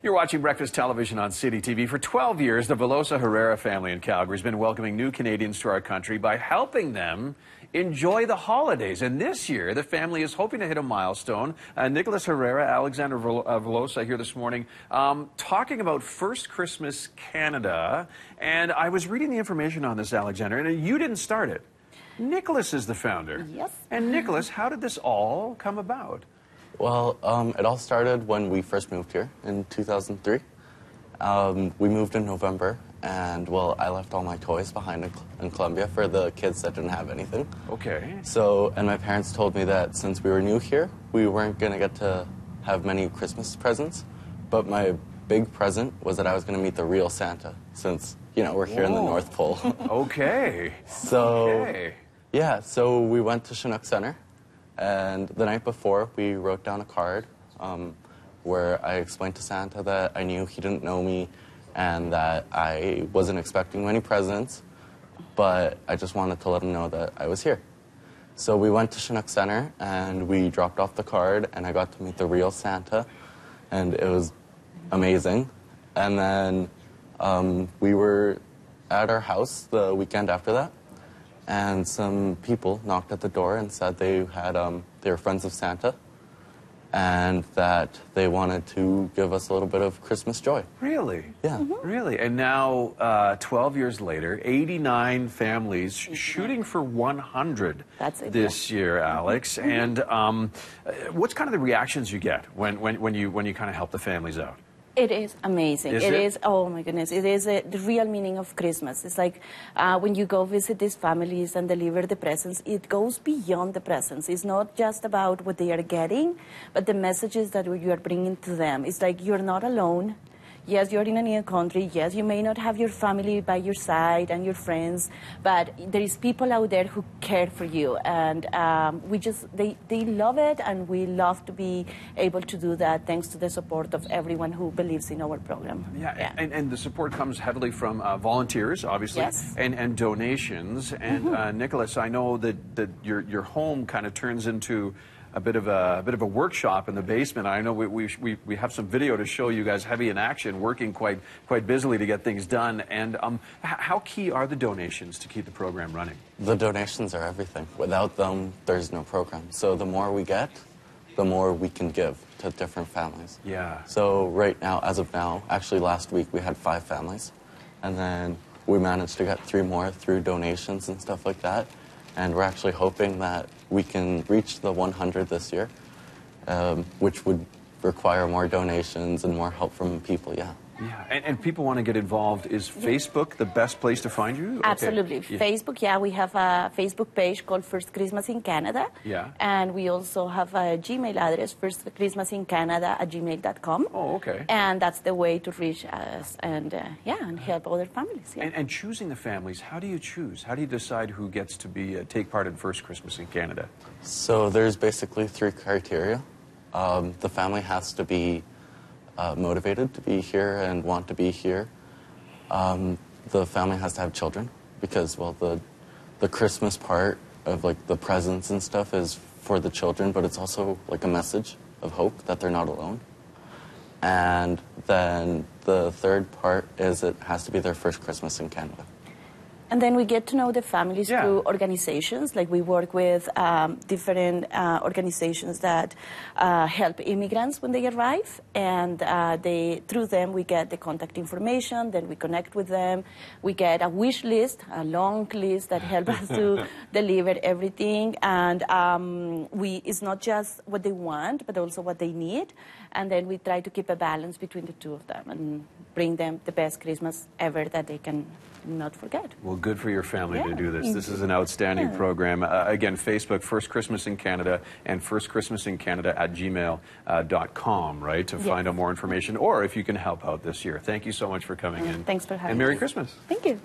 You're watching Breakfast Television on City TV. For 12 years, the Velosa Herrera family in Calgary has been welcoming new Canadians to our country by helping them enjoy the holidays. And this year, the family is hoping to hit a milestone. Nicolas Herrera, Alexandra Velosa here this morning, talking about First Christmas Canada. And I was reading the information on this, Alexandra, and you didn't start it. Nicolas is the founder. Yes. And Nicolas, how did this all come about? Well, it all started when we first moved here in 2003. We moved in November, and, well, I left all my toys behind in Colombia for the kids that didn't have anything. Okay. So, and my parents told me that since we were new here, we weren't going to get to have many Christmas presents, but my big present was that I was going to meet the real Santa, since, you know, we're here in the North Pole. Okay. So, okay. Yeah, so we went to Chinook Center. And the night before, we wrote down a card where I explained to Santa that I knew he didn't know me and that I wasn't expecting many presents, but I just wanted to let him know that I was here. So we went to Chinook Center, and we dropped off the card, and I got to meet the real Santa, and it was amazing. And then we were at our house the weekend after that, and some people knocked at the door and said they were friends of Santa and that they wanted to give us a little bit of Christmas joy. Really? Yeah. Mm-hmm. Really? And now, 12 years later, 89 families shooting for 100 this year, Alex. Mm-hmm. And what's kind of the reactions you get when you kind of help the families out? It is amazing. Is it it? is, oh my goodness, it is the real meaning of Christmas. It's like when you go visit these families and deliver the presents, it goes beyond the presents. It's not just about what they are getting, but the messages that you are bringing to them. It's like you're not alone. Yes, you're in a new country. Yes, you may not have your family by your side and your friends, but there is people out there who care for you, and they love it, and we love to be able to do that thanks to the support of everyone who believes in our program. Yeah. And the support comes heavily from volunteers, obviously, yes, and donations. And Nicolas, I know that your home kind of turns into a bit of a workshop in the basement. I know we have some video to show you guys heavy in action, working quite busily to get things done. And how key are the donations to keep the program running? The donations are everything. Without them, there's no program. So the more we get, the more we can give to different families. Yeah. So right now, as of now, actually last week we had 5 families, and then we managed to get 3 more through donations and stuff like that. And we're actually hoping that we can reach the 100 this year, which would require more donations and more help from people, yeah. Yeah, and people want to get involved. Is Facebook the best place to find you? Absolutely. Okay. Yeah. Facebook, yeah, we have a Facebook page called First Christmas in Canada. Yeah. And we also have a Gmail address, firstchristmasincanada@gmail.com. Oh, okay. And that's the way to reach us and, and help other families. Yeah. And choosing the families, how do you choose? How do you decide who gets to take part in First Christmas in Canada? So there's basically 3 criteria. The family has to be motivated to be here and want to be here. The family has to have children because, well, the Christmas part of, like, the presents and stuff is for the children, but it's also like a message of hope that they're not alone. And then the third part is it has to be their first Christmas in Canada. And then we get to know the families through organizations. Like we work with different organizations that help immigrants when they arrive. And through them, we get the contact information. Then we connect with them. We get a wish list, a long list that helps us to deliver everything. And it's not just what they want, but also what they need. And then we try to keep a balance between the two of them and bring them the best Christmas ever that they can not forget. Well, good for your family to do this. This is an outstanding program. Again, Facebook, First Christmas in Canada, and firstchristmasincanada@gmail.com, right, to find out more information, or if you can help out this year. Thank you so much for coming in. Thanks for having me. And Merry Christmas. Thank you.